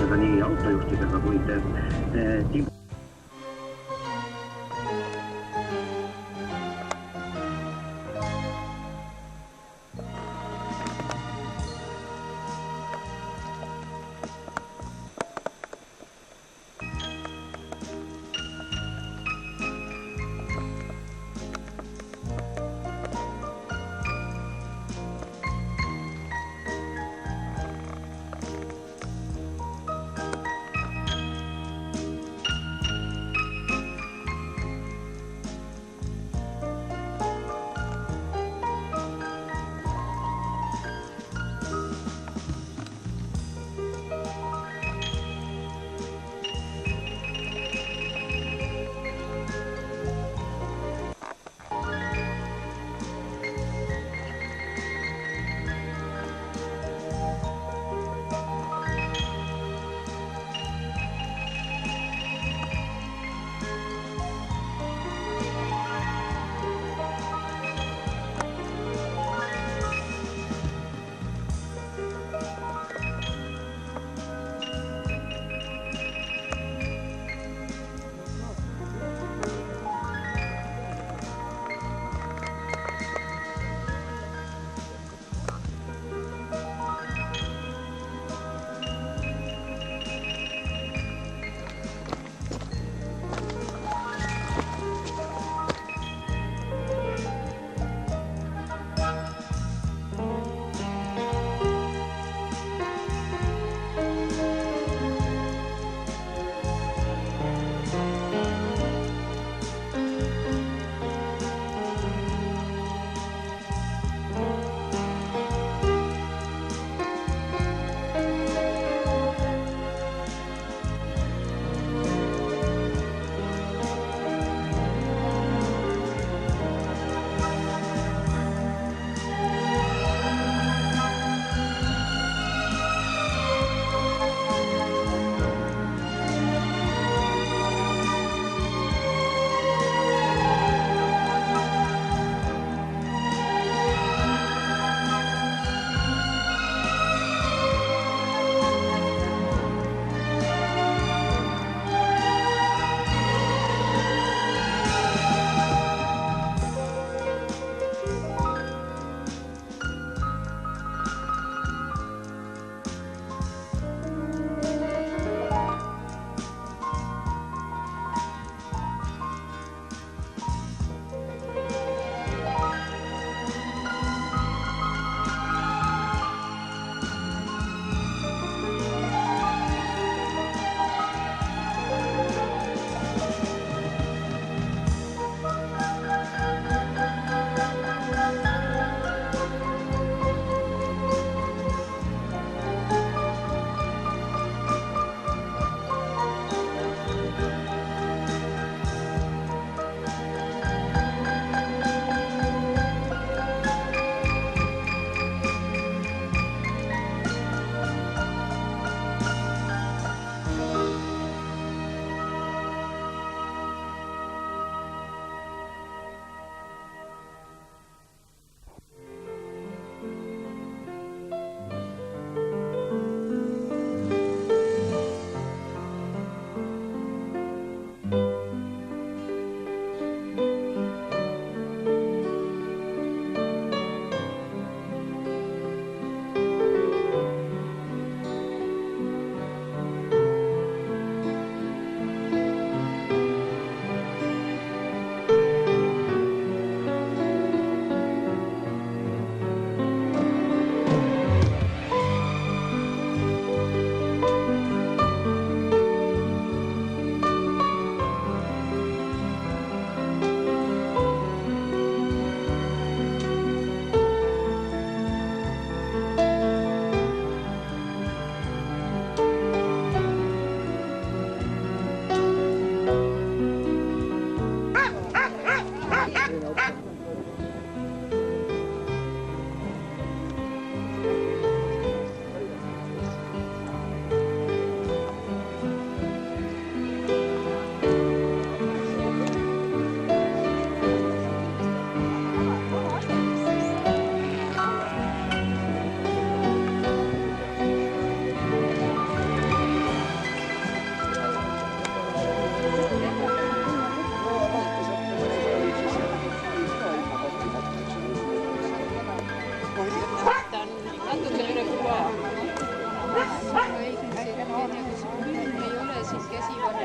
seda nii autojuhtidega kui tiim.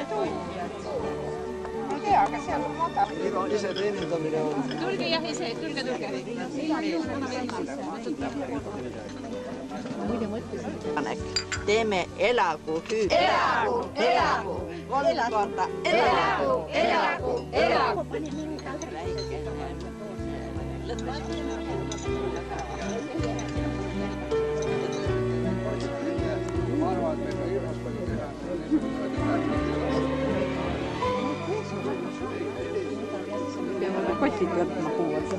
Ma ei tea, aga seal on madal. Iga ise teenindamine on... Tulge jah ise, tulge. Teeme elagu hüüd. Elagu. 3 korda. Elagu. Ma arvan, et meil on hirmus palju teha. Peame kotid võtma kuues.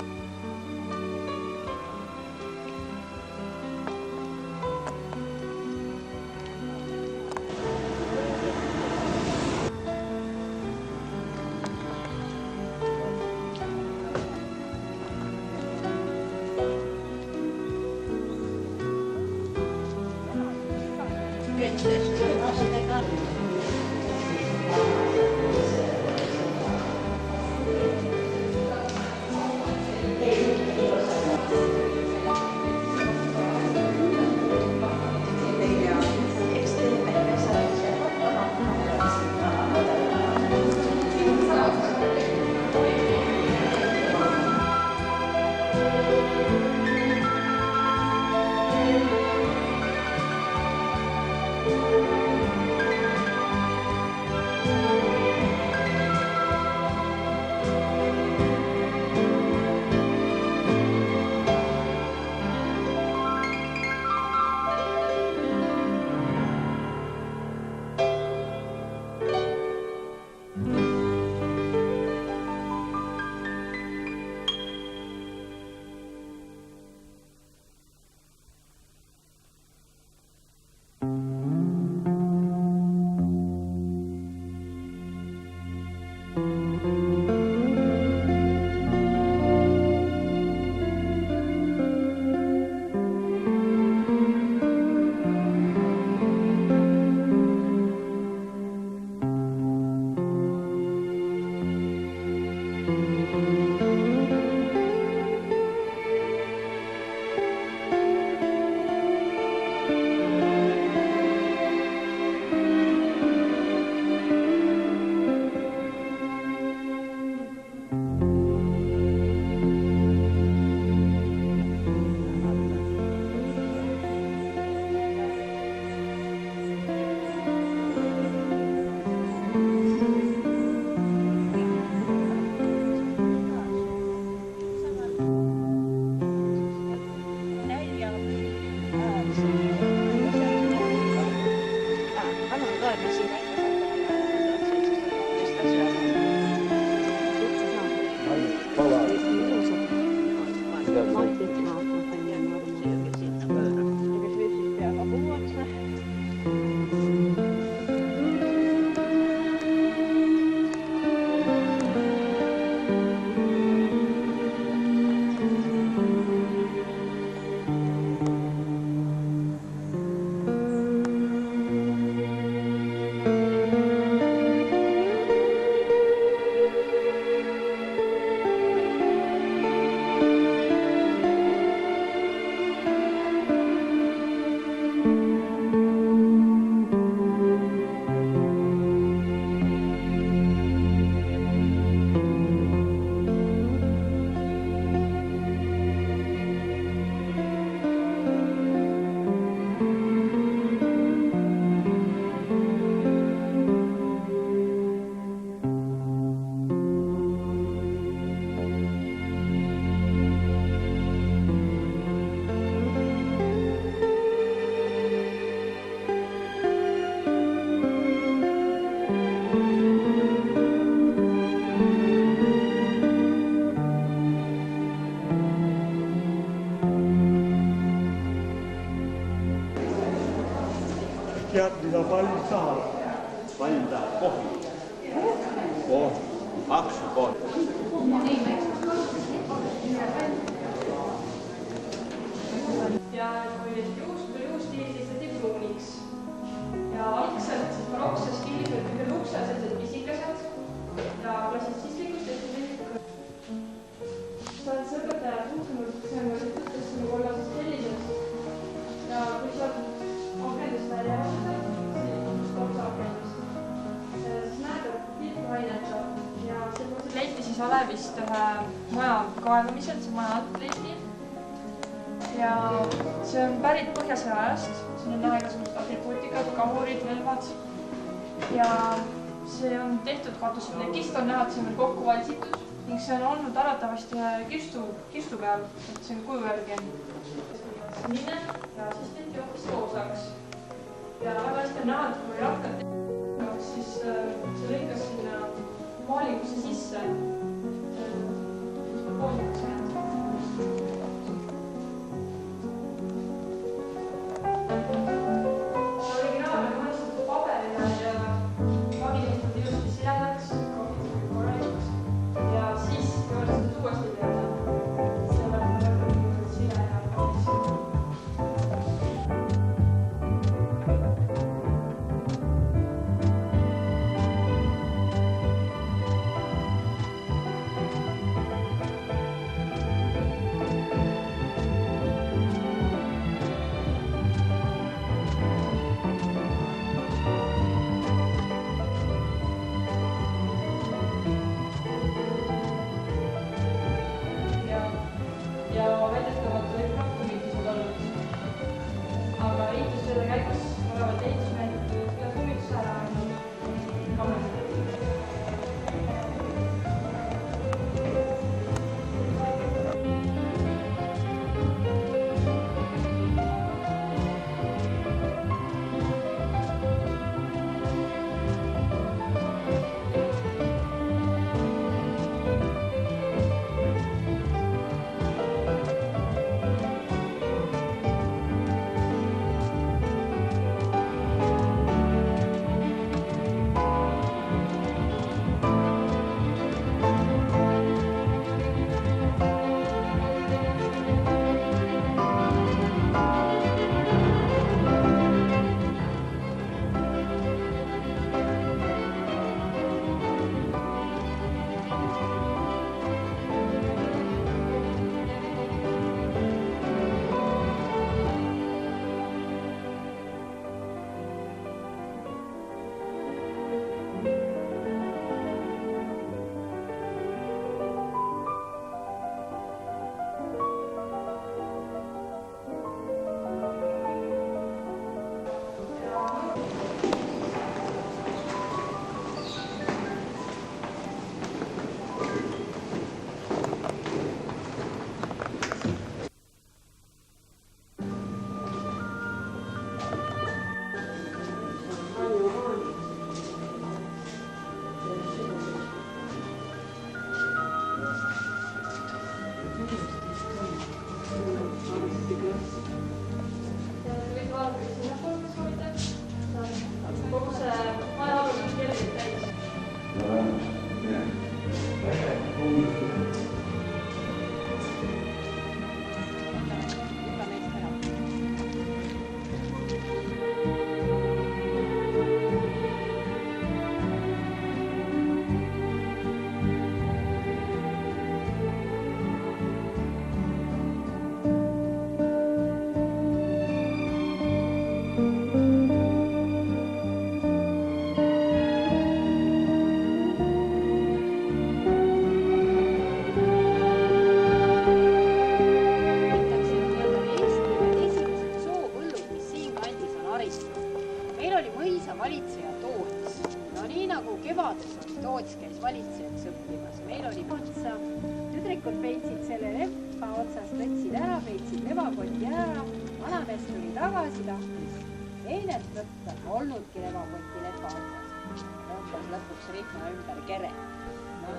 Tead, mida pall tahab? Pall tahab kohvi. Aksu kohvi. Ja kui tuli uus stiil, siis tehti pruuniks. Ja algselt siis barokses stiilis olid kõige luksed sellised pisikesed ja klassitsistlikus tehti sellised. Sa oled see õpetaja suhtunud, see on ütles nagu olla sellised. Ja kui sa akendust välja vaatad, see on akendust, siis malevist ühe maja kaevamisel, see maja alt leiti. Ja see on pärit Põhjasõja ajast, siin on näha igasugused atribuutikad, kahurid, relvad. Ja see on tehtud katuseplikist, on näha, et see on veel kokku valsitud ning see on olnud arvatavasti ühe kirstu peal, et see on kuju järgi sinine ja siis tehti hoopis koosaks. Ja väga hästi on näha, et kui rakkad siis see lõikas sinna maalingusse sisse. Poolikuks jäänud.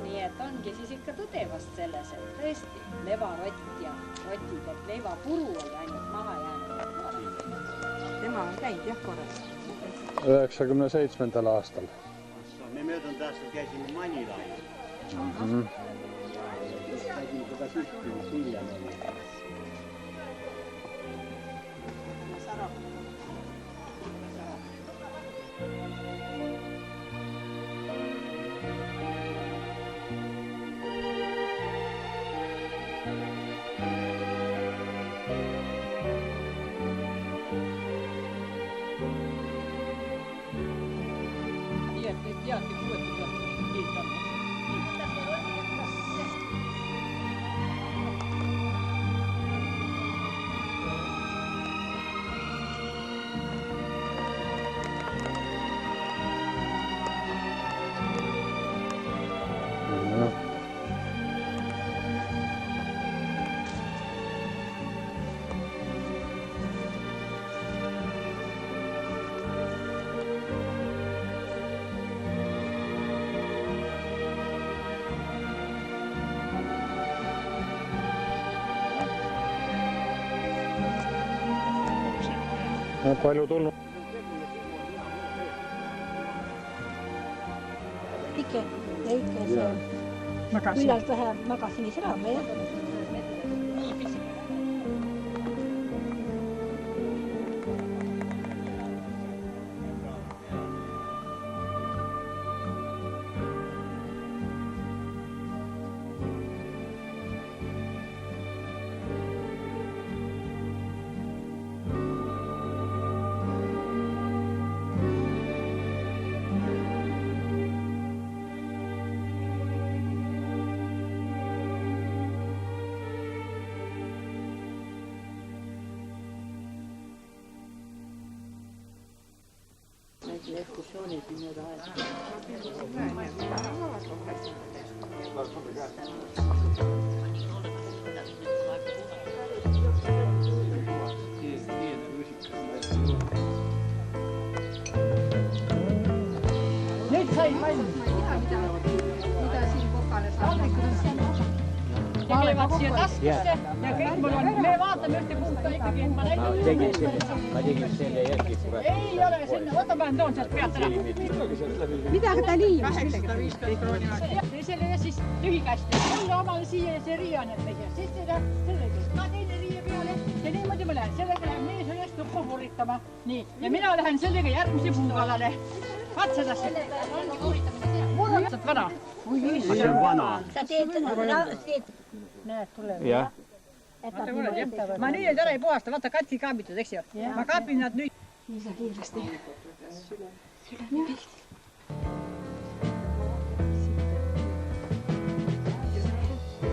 Nii et ongi siis ikka tõde vast selles, et tõesti levarott ja rotid, et leivapuru oli ainult maha jäänud. Tema on käinud jah korras. 97. aastal. Me möödunud aastal käisime Manilail. Käisime seda süsti, hiljem oli. Nii et nüüd teadki, kuueti pealt keegi on. On palju tulnud. Ikke see. Millal vähe magasinis elame, jah? Ekskursioonid mööda aega. Nüüd sai valmis. Mida siin kokale saab? Tegevad siia taskusse ja kõik mul on, me vaatame ühte puhta ikkagi, ma näitan. Ma tegin selle järgi. Ei ole sinna, võta ma toon sealt pealt ära. Midagi ta liivis. 850 krooni. Selle ja siis tühikästi. Mulle omale siia see riia need mehe. Siis seda sellegi. Ma teine riia peale ja niimoodi ma lähen. Sellega läheb mees üles tuppa puritama. Nii. Ja mina lähen sellega järgmise puukalale. Vaat seda siin. Mul on vana. See on vana. Sa teed. Näed, tuleb. Jah. Ma nüüd ära ei puhasta, vaata katki kaabitud, eks ju? Ma kaapin nad nüüd. Nii sa kindlasti.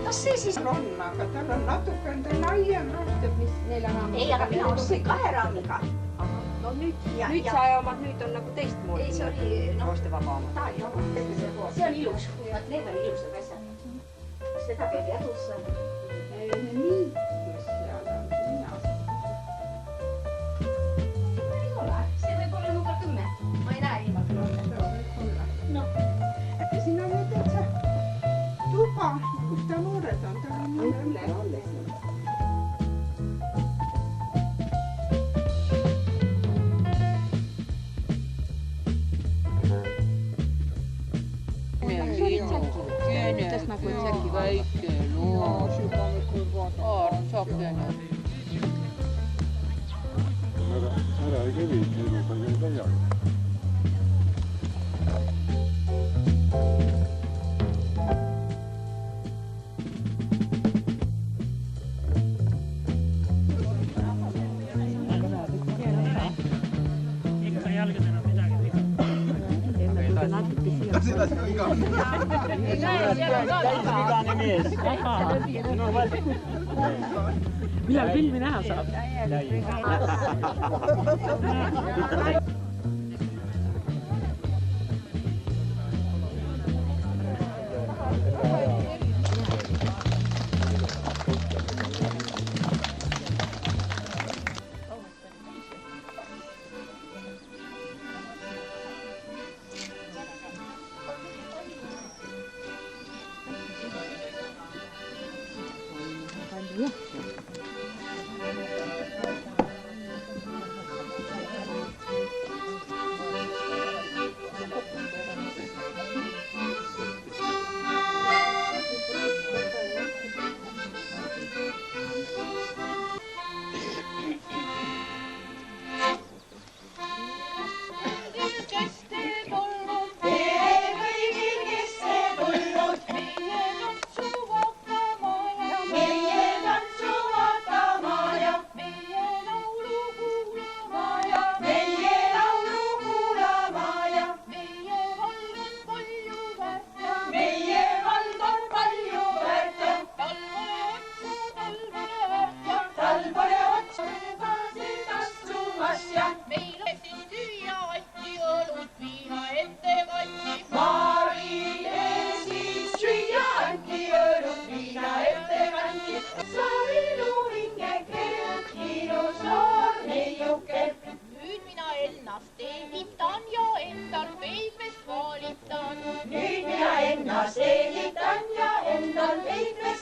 Kas see siis on, aga tal on natuke enda laiem rohkem, mis 4 raamiga. Ei, aga mina ostsin 2 raamiga. No nüüd sa omad, nüüd on nagu teistmoodi. Ei, see oli, koostevaba oma. Ta oli oma. See on ilus. Need on ilusad asjad. Seda käib jadusse. Nii. Ei ole. See võib olla number 10. Ma ei näe ilma küll. No. Ja siin on nüüd täitsa tuba, kus ta noored on. Tal on nii üle alles. Nagu tsäki väike, no, sakene. Ära ei kävi, nüüd on käi väljaga. Ikka jalgadena midagi viga. Seda see on igavene. Täis vigane mees. Millal filmi näha saab?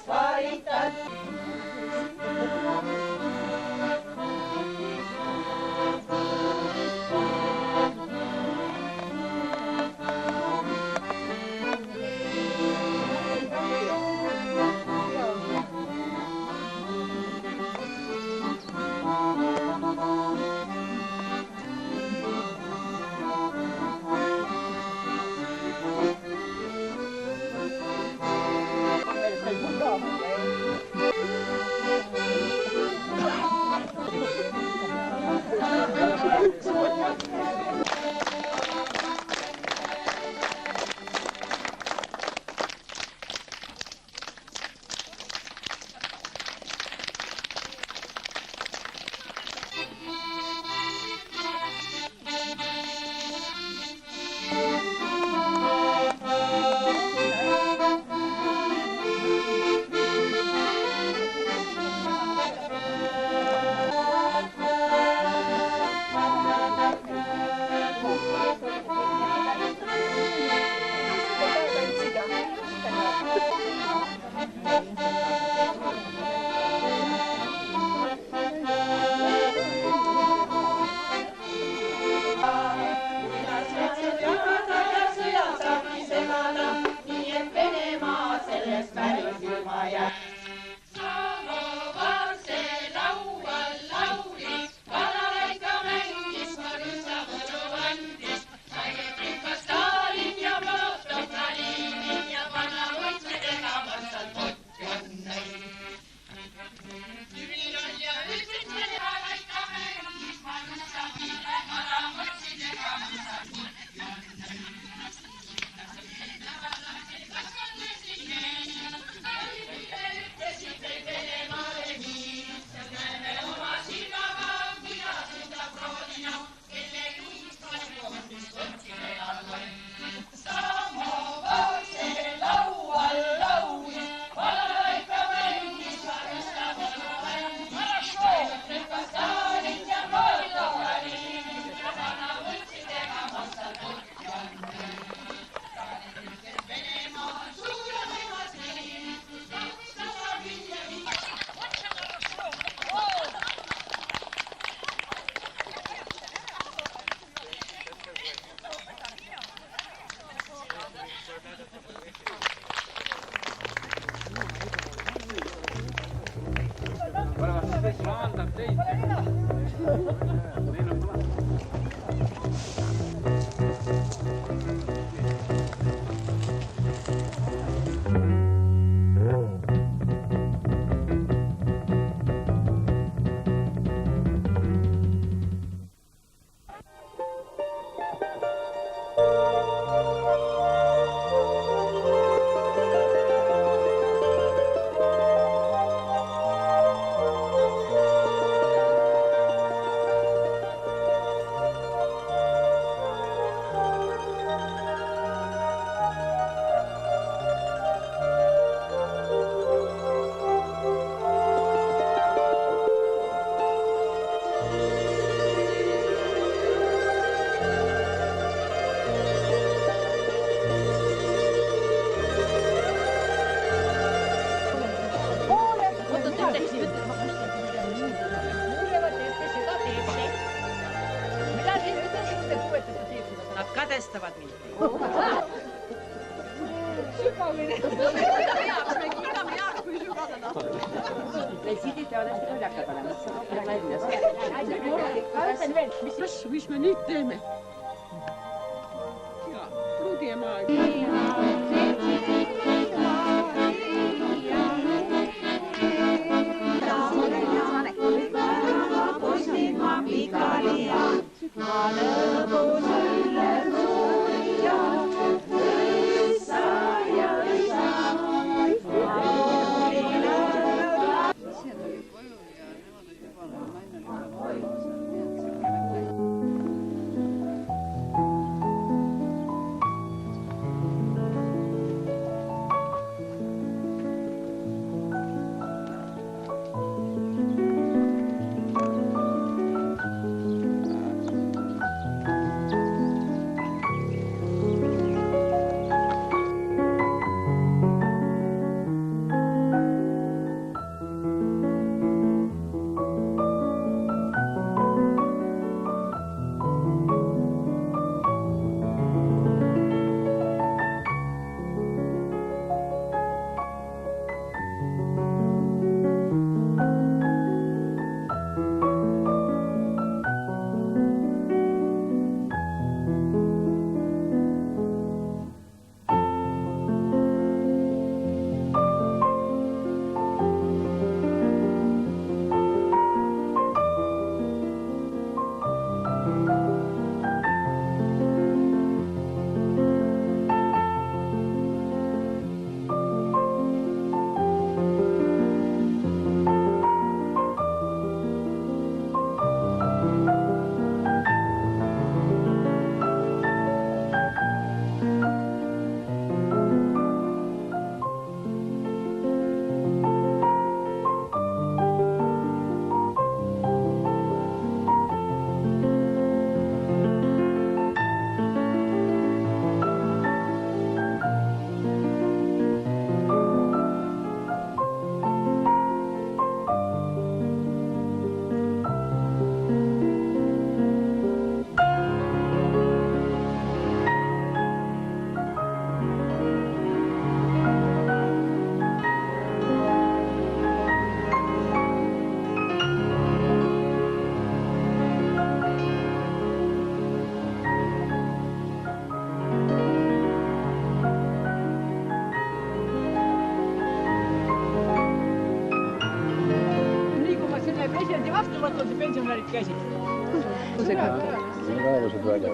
Vaalitan. Kadri. Sügavine. Me kiidame Jaak, kui sügavene. Need sidid peavad hästi lollakad olema, siis saab midagi välja. Ma ütlen veel, mis me nüüd teeme? Ja, Rudi ema. pensionärid käisid. Raavused välja.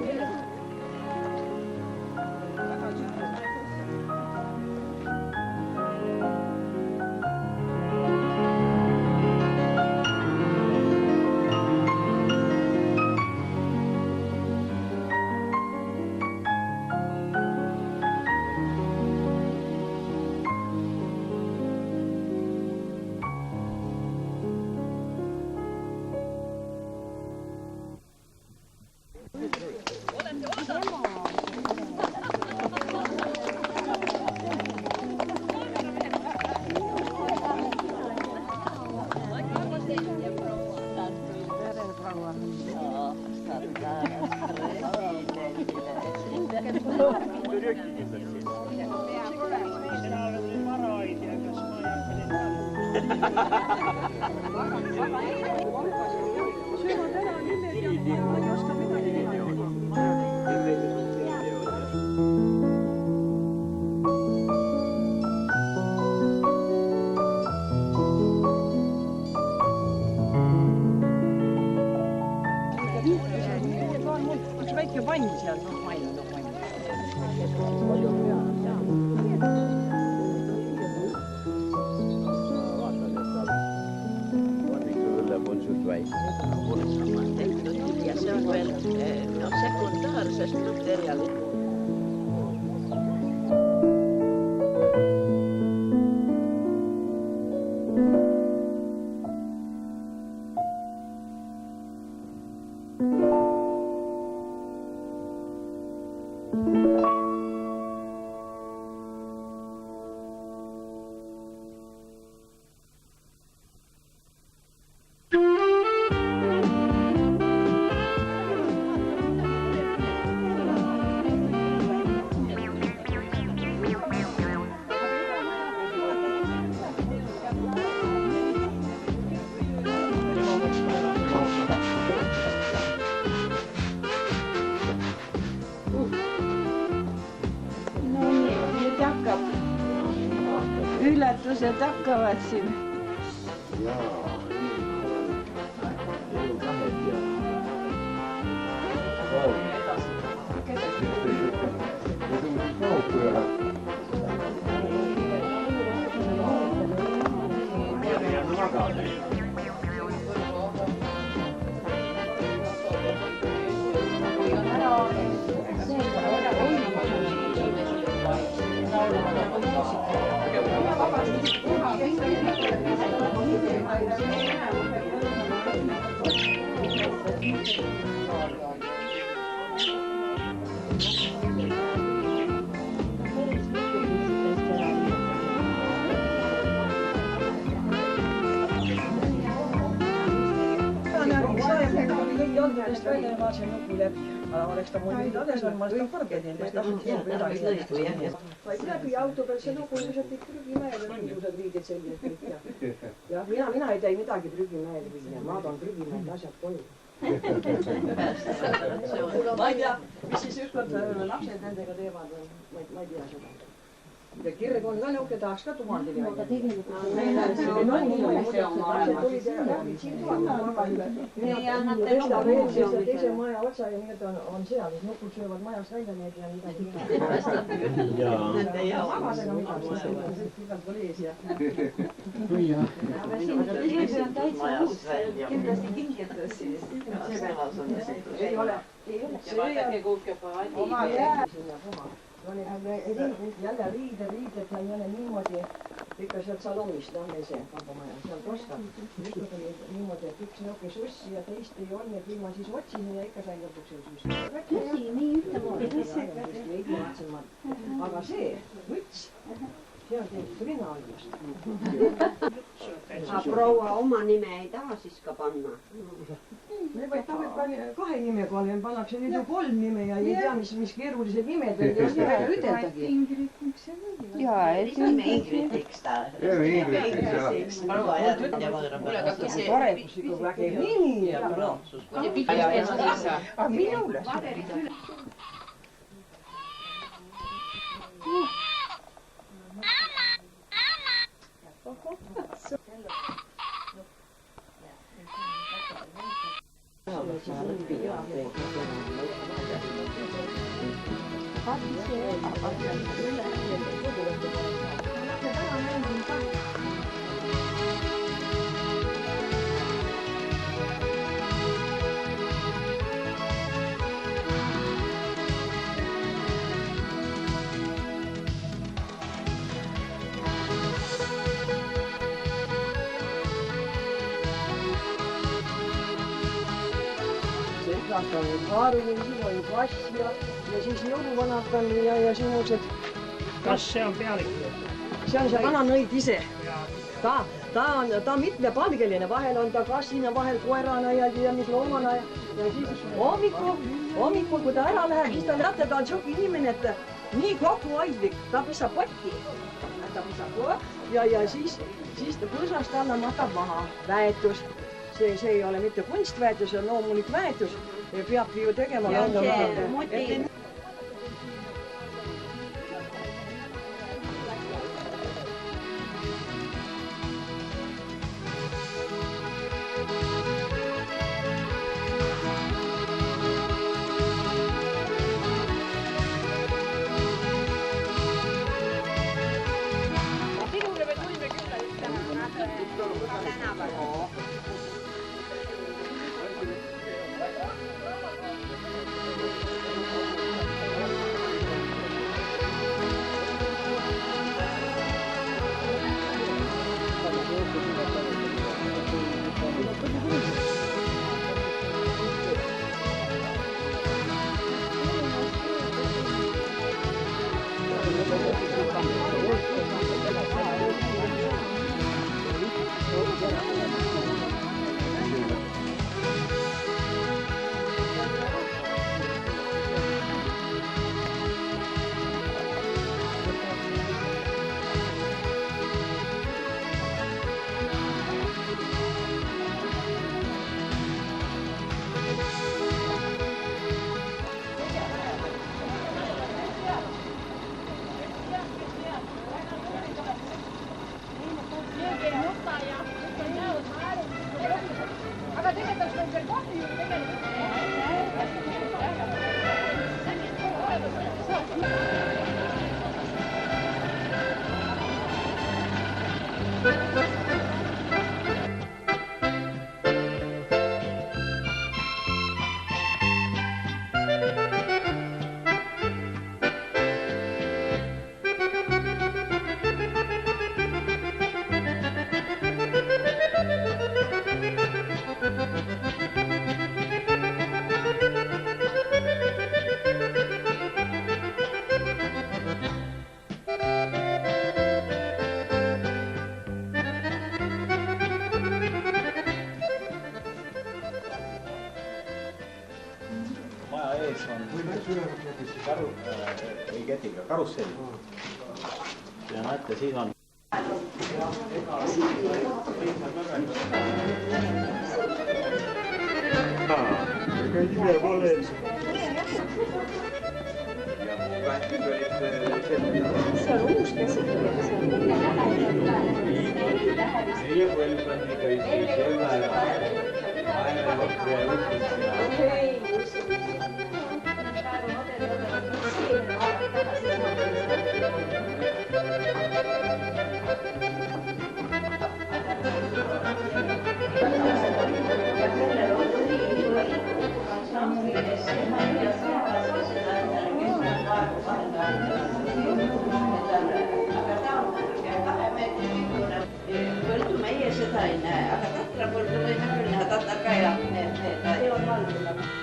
Üks väike vann seal, ma ei tea, ja see on veel sekundaarsest materjalist. ületused hakkavad siin. Oleks ta mul nüüd alles on, ma oleks ka korgenin, ma tahtsin midagi. Ma ei teagi, auto peal see lugu ilmselt ikka prügimäele mingisugused riided sellised. Ja mina ei tee midagi prügimäele viia, ma toon prügimäele asjad koju. Ma ei tea, mis siis ükskord lapsed nendega teevad, ma ei tea seda. Ja kirg on ka niuke, tahaks ka tuhandi niimoodi. Teise maja otsa ja need on seal, siis nukul söövad majast välja need ja midagi. Ja magasega midagi, igalt pool ees ja. Aga siin see on täitsa uus, kindlasti kingitas siis. Ei ole. Ja vaadake kuhkepaadi. Oma jää sinna puha. Jälle riided ja jälle niimoodi, ikka sealt salongist, see kampamaja, seal kostab. Ükskord oli niimoodi, et üks nõuke sussi ja teist ei olnud, et ma siis otsin ja ikka sain lõpuks selle sussi. Tõsi, nii ühtemoodi. Aga see võts, see on teinud kriminaalist. Aga proua oma nime ei taha siis ka panna? Ta võib kahe nimega olla, pannakse nüüd ju 3 nime ja ei tea, mis keerulised nimed on, ei oska väga üteldagi. Ingrid, miks see võivad? Jaa, et nime Ingridiks ta. Ingridiks, jah. Proua järgmine võõra. Paremkus ikka vägev nimi. Aga minule. Kaarulil siin oli kass ja siis jõuluvanad on ja sinused. Kas see on pealik? See on see vananõid ise. Ta on mitmepalgeline, vahel on ta kassina, vahel koerana ja mis loomana ja siis hommikul, kui ta ära läheb, siis ta teate, ta on siuke inimene, et nii kokkuhoidlik, ta pisab potti. Ja siis ta põõsast alla matab maha väetus. See ei ole mitte kunstväetus, see on loomulik väetus. Peabki ju tegema. Sinule me tulime külla just tänaval. ei ketiga, karussell. Ja näete, siin on ime pole. See on uus käsitöö. meie põlvkondiga isegi selle Põldu meie seda ei näe, aga Tatra põldu võime küll näha, Tatra ka ja need ei ole valged.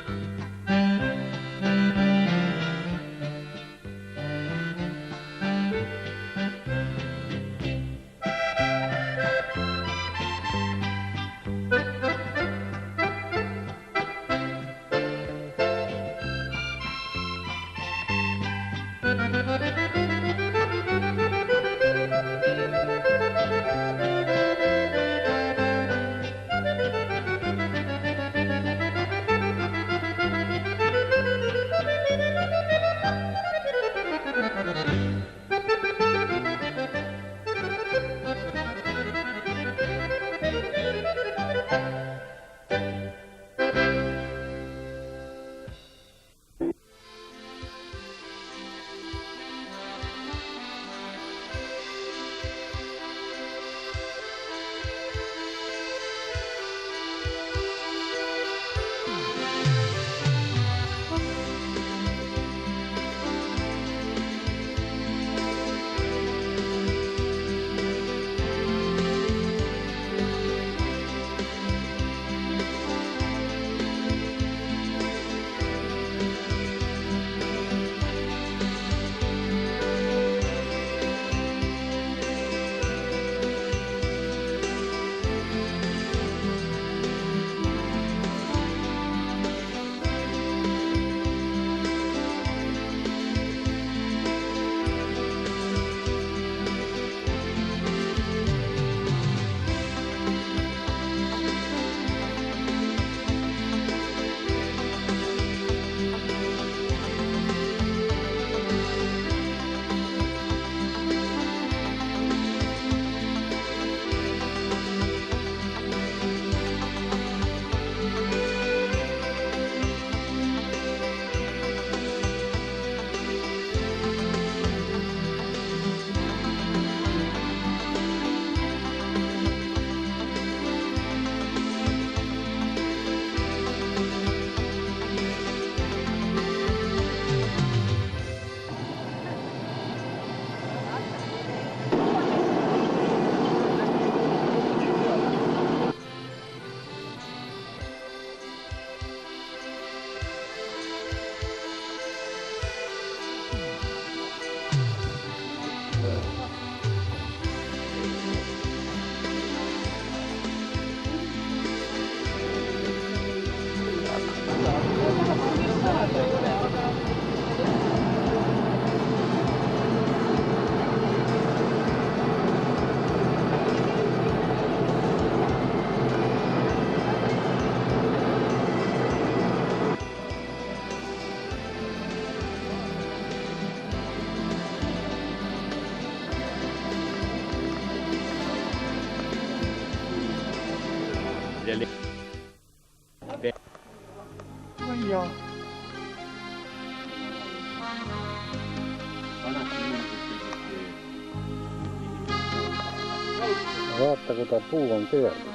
vaata, kui ta puu on keerdunud.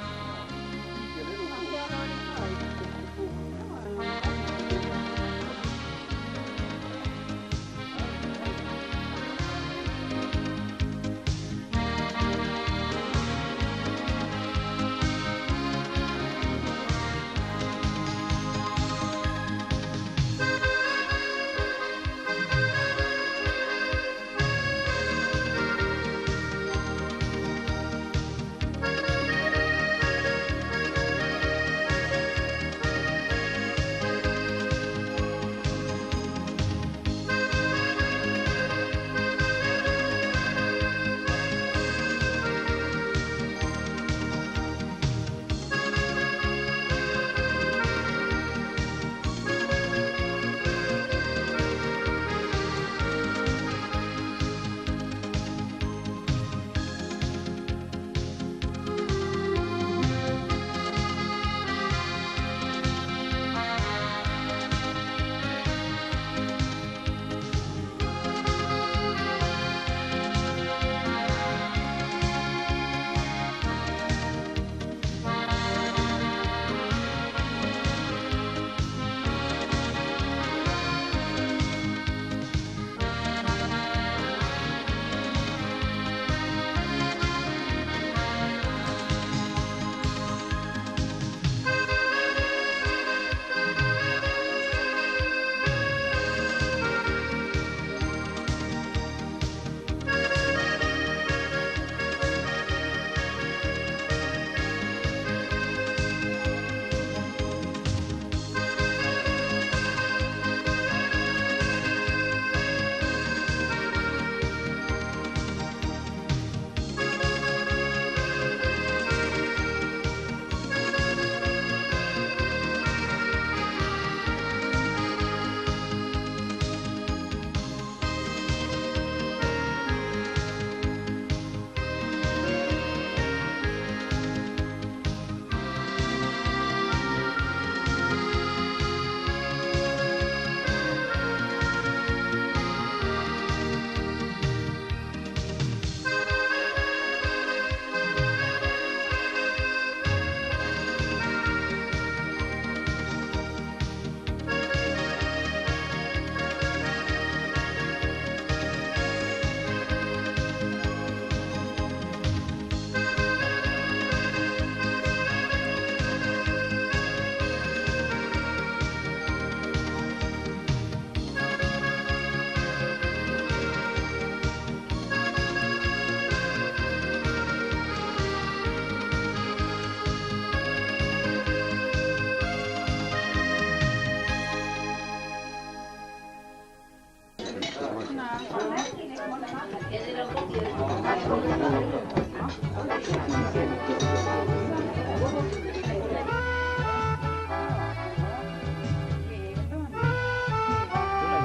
Tuleb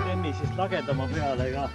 Lemmi siis lagedama peale ka.